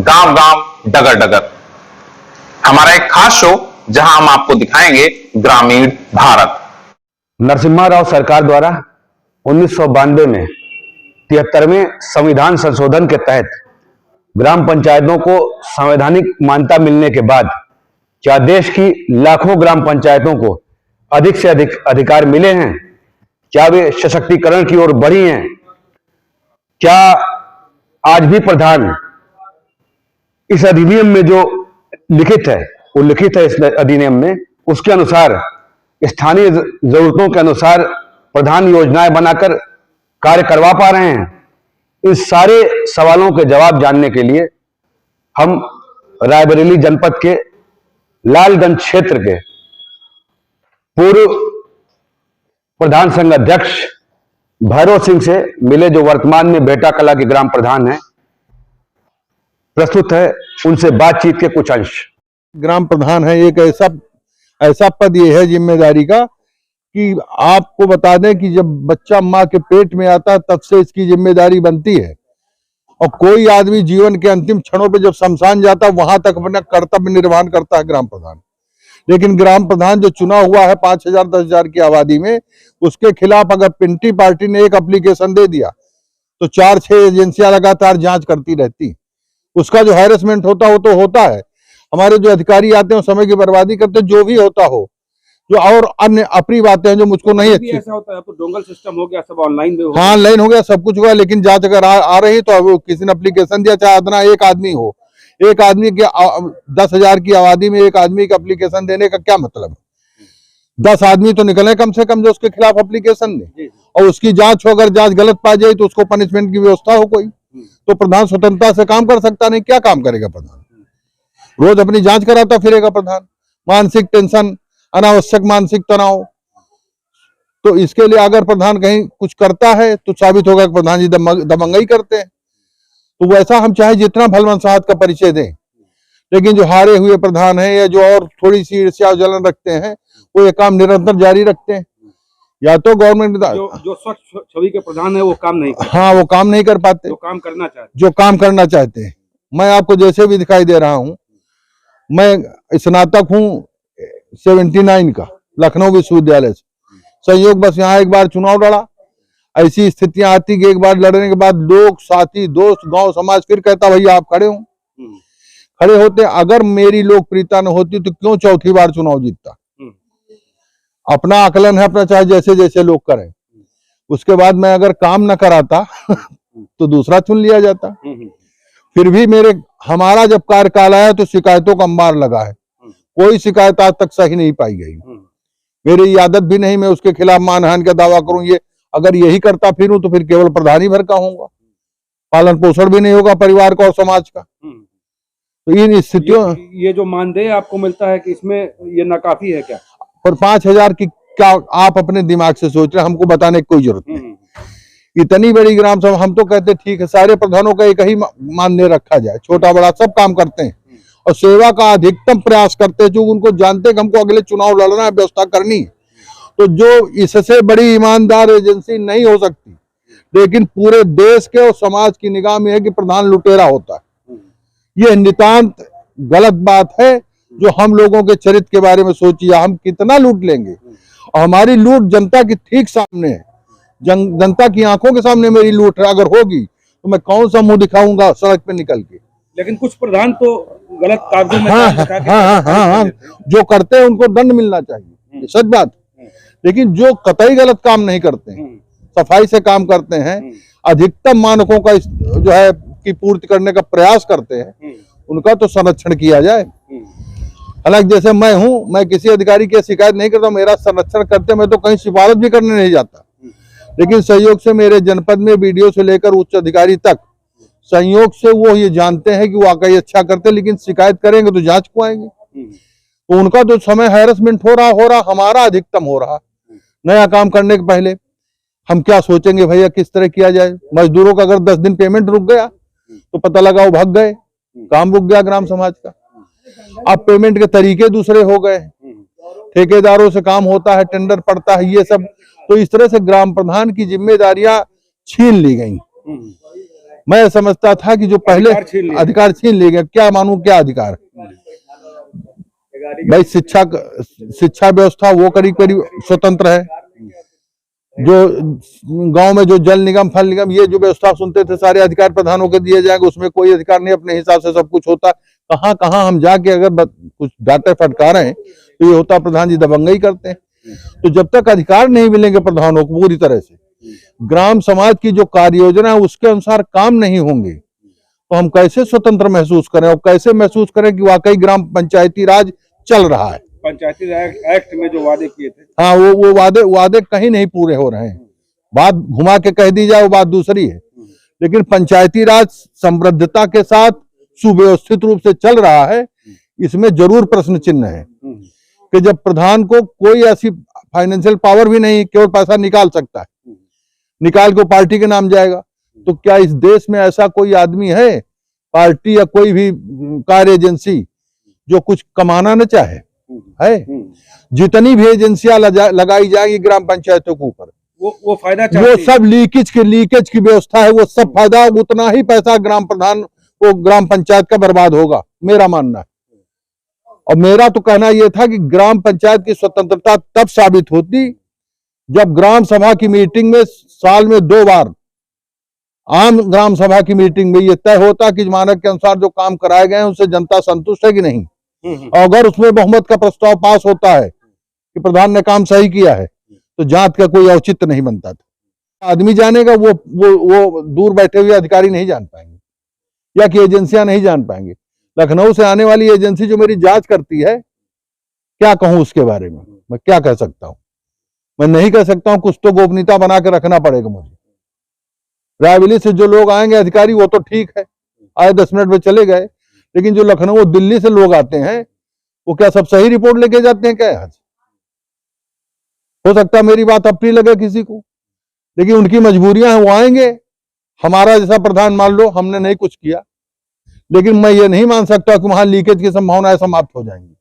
गांव गांव डगर डगर, हमारा एक खास शो जहां हम आपको दिखाएंगे ग्रामीण भारत। नरसिम्हा राव सरकार द्वारा 1992 में 73वें संविधान संशोधन के तहत ग्राम पंचायतों को संवैधानिक मान्यता मिलने के बाद क्या देश की लाखों ग्राम पंचायतों को अधिक से अधिक अधिकार मिले हैं? क्या वे सशक्तिकरण की ओर बढ़ी हैं? क्या आज भी प्रधान इस अधिनियम में जो लिखित है, वो लिखित है इस अधिनियम में, उसके अनुसार स्थानीय जरूरतों के अनुसार प्रधान योजनाएं बनाकर कार्य करवा पा रहे हैं? इन सारे सवालों के जवाब जानने के लिए हम रायबरेली जनपद के लालगंज क्षेत्र के पूर्व प्रधान संघ अध्यक्ष भैरव सिंह से मिले, जो वर्तमान में बेटा कला के ग्राम प्रधान हैं। प्रस्तुत है उनसे बातचीत के कुछ अंश। ग्राम प्रधान है एक ऐसा पद ये है जिम्मेदारी का कि आपको बता दें कि जब बच्चा माँ के पेट में आता है तब से इसकी जिम्मेदारी बनती है, और कोई आदमी जीवन के अंतिम क्षणों पे जब शमशान जाता है वहां तक अपना कर्तव्य निर्वहन करता है ग्राम प्रधान। लेकिन ग्राम प्रधान जो चुना हुआ है 5,000 10,000 की आबादी में, उसके खिलाफ अगर पिंटी पार्टी ने एक एप्लीकेशन दे दिया तो 4-6 एजेंसियां लगातार जांच करती रहती। उसका जो हैरेसमेंट होता हो तो होता है। हमारे जो अधिकारी आते हैं समय की बर्बादी करते, जो भी होता हो, जो और अन्य अपनी बातें हैं जो मुझको नहीं अच्छी। ऐसा होता है तो डोंगल सिस्टम हो गया, सब ऑनलाइन में हो हाँ, ऑनलाइन हो गया, सब कुछ हुआ, लेकिन जांच अगर आ रही तो अब किसी ने एप्लीकेशन दिया, चाहे इतना एक आदमी हो, एक आदमी के 10,000 की आबादी में एक आदमी का एप्लीकेशन देने का क्या मतलब है? 10 आदमी तो निकले कम से कम जो उसके खिलाफ एप्लीकेशन दे, और उसकी जांच हो, अगर जांच गलत पा जाए तो उसको पनिशमेंट की व्यवस्था हो कोई, तो प्रधान स्वतंत्रता से काम कर सकता नहीं। क्या काम करेगा प्रधान? रोज अपनी जांच कराता फिरेगा प्रधान। मानसिक टेंशन, अनावश्यक मानसिक तनाव। तो इसके लिए अगर प्रधान कहीं कुछ करता है तो साबित होगा कि प्रधान जी दबंगई करते हैं। तो वैसा हम चाहे जितना भलमनसाहत का परिचय दें, लेकिन जो हारे हुए प्रधान हैं या जो और थोड़ी सी ईर्ष्या जलन रखते हैं, वो ये काम निरंतर जारी रखते हैं। या तो गवर्नमेंट जो स्वच्छ छवि के प्रधान है वो काम नहीं करते। हाँ, वो काम नहीं कर पाते जो काम करना चाहते, जो काम करना चाहते हैं। मैं आपको जैसे भी दिखाई दे रहा हूँ, मैं स्नातक हूँ 79 का, लखनऊ विश्वविद्यालय से। संयोग बस यहाँ एक बार चुनाव लड़ा, ऐसी स्थितियां आती कि एक बार लड़ने के बाद लोग, साथी, दोस्त, गांव समाज फिर कहता भैया आप खड़े हो, खड़े होते। अगर मेरी लोकप्रियता न होती तो क्यों चौथी बार चुनाव जीतता? अपना आकलन है अपना, चाहे जैसे जैसे लोग करें। उसके बाद मैं अगर काम न कराता तो दूसरा चुन लिया जाता। फिर भी हमारा जब कार्यकाल आया तो शिकायतों का अंबार लगा है, कोई शिकायत आज तक सही नहीं पाई गई। मेरी ये आदत भी नहीं मैं उसके खिलाफ मानहानि का दावा करूं। ये अगर यही करता फिरूं तो फिर केवल प्रधान ही भर का होऊंगा, पालन पोषण भी नहीं होगा परिवार का और समाज का। तो इन स्थितियों ये जो मानदेय आपको मिलता है कि इसमें ये नाकाफी है क्या? और 5,000 की क्या आप अपने दिमाग से सोच रहे हैं? हमको बताने की कोई जरूरत नहीं। इतनी बड़ी ग्राम सभा, हम तो कहते ठीक है सारे प्रधानों का एक ही मानदेय रखा जाए, छोटा बड़ा सब काम करते हैं और सेवा का अधिकतम प्रयास करते हैं, जो उनको जानते हैं कि हमको अगले चुनाव लड़ना है, व्यवस्था करनी है। तो जो इससे बड़ी ईमानदार एजेंसी नहीं हो सकती, लेकिन पूरे देश के और समाज की निगाह में है कि प्रधान लुटेरा होता है। यह नितांत गलत बात है। जो हम लोगों के चरित्र के बारे में सोचिए, हम कितना लूट लेंगे, और हमारी लूट जनता की ठीक सामने है। जनता की आंखों के सामने मेरी लूट अगर होगी तो मैं कौन सा मुंह दिखाऊंगा सड़क पे निकल के? लेकिन कुछ प्रधान तो गलत कागजों में हाँ, जो करते हैं उनको दंड मिलना चाहिए, सच बात। लेकिन जो कतई गलत काम नहीं करते हैं, सफाई से काम करते हैं, अधिकतम मानकों का जो है की पूर्ति करने का प्रयास करते हैं, उनका तो संरक्षण किया जाए। हालांकि जैसे मैं हूं, मैं किसी अधिकारी की शिकायत नहीं करता, मेरा संरक्षण करते, मैं तो कहीं सिफारिश भी करने नहीं जाता। लेकिन संयोग से मेरे जनपद में बीडीओ से लेकर उच्च अधिकारी तक संयोग से वो ये जानते हैं कि वाकई अच्छा करते, लेकिन शिकायत करेंगे तो जांच को आएंगे। तो उनका तो समय हैरेसमेंट हो रहा, हमारा अधिकतम हो रहा। नया काम करने के पहले हम क्या सोचेंगे भैया किस तरह किया जाए? मजदूरों का अगर 10 दिन पेमेंट रुक गया तो पता लगा वो भाग गए, काम रुक गया ग्राम समाज का। अब पेमेंट के तरीके दूसरे हो गए, ठेकेदारों से काम होता है, टेंडर पड़ता है, ये सब। तो इस तरह से ग्राम प्रधान की जिम्मेदारियां छीन ली गई। मैं समझता था कि जो पहले अधिकार छीन लिए। अधिकार छीन लिए, क्या मानूं क्या अधिकार। भाई शिक्षा व्यवस्था वो करीब करीब स्वतंत्र है। जो गांव में जो जल निगम फल निगम ये जो व्यवस्था सुनते थे सारे अधिकार प्रधानों को दिए जाएंगे, उसमें कोई अधिकार नहीं, अपने हिसाब से सब कुछ होता। कहाँ कहाँ हम जाके अगर कुछ डांटे फटकारें हैं तो ये होता प्रधान जी दबंगई करते हैं। तो जब तक अधिकार नहीं मिलेंगे प्रधानों को पूरी तरह से, ग्राम समाज की जो कार्य योजना है उसके अनुसार काम नहीं होंगे, तो हम कैसे स्वतंत्र महसूस करें और कैसे महसूस करें कि वाकई ग्राम पंचायती राज चल रहा है। पंचायती राज एक्ट में जो वादे किए थे, हाँ, वो वादे कहीं नहीं पूरे हो रहे हैं। बात घुमा के कह दी जाए वो बात दूसरी है, लेकिन पंचायती राज समृद्धता के साथ सुव्यवस्थित रूप से चल रहा है, इसमें जरूर प्रश्न चिन्ह है कि जब प्रधान को कोई ऐसी फाइनेंशियल पावर भी नहीं, केवल पैसा निकाल सकता है, निकाल के पार्टी के नाम जाएगा, तो क्या इस देश में ऐसा कोई आदमी है, पार्टी या कोई भी कार्य एजेंसी जो कुछ कमाना न चाहे है? जितनी भी एजेंसियां लगाई जाएगी ग्राम पंचायतों के ऊपर वो फायदा वो सब लीकेज की व्यवस्था है, वो सब फायदा, उतना ही पैसा ग्राम प्रधान को ग्राम पंचायत का बर्बाद होगा, मेरा मानना है। और मेरा तो कहना यह था कि ग्राम पंचायत की स्वतंत्रता तब साबित होती जब ग्राम सभा की मीटिंग में साल में 2 बार आम ग्राम सभा की मीटिंग में यह तय होता कि मानक के अनुसार जो काम कराए गए हैं उससे जनता संतुष्ट है कि नहीं। और अगर उसमें बहुमत का प्रस्ताव पास होता है कि प्रधान ने काम सही किया है तो जांच का कोई औचित्य नहीं बनता था। आदमी जानेगा, वो दूर बैठे हुए अधिकारी नहीं जान पाएंगे या कि एजेंसियां नहीं जान पाएंगे। लखनऊ से आने वाली एजेंसी जो मेरी जांच करती है, क्या कहूं उसके बारे में, मैं क्या कह सकता हूं? मैं नहीं कह सकता हूं, कुछ तो गोपनीयता बना के रखना पड़ेगा मुझे। रायबरेली से जो लोग आएंगे अधिकारी वो तो ठीक है, आए 10 मिनट में चले गए, लेकिन जो लखनऊ दिल्ली से लोग आते हैं वो क्या सब सही रिपोर्ट लेके जाते हैं क्या? यहाँ हो सकता है मेरी बात अप्रिय लगे किसी को, लेकिन उनकी मजबूरियां हैं, वो आएंगे। हमारा जैसा प्रधान मान लो हमने नहीं कुछ किया, लेकिन मैं ये नहीं मान सकता कि वहां लीकेज की संभावनाएं समाप्त हो जाएंगी।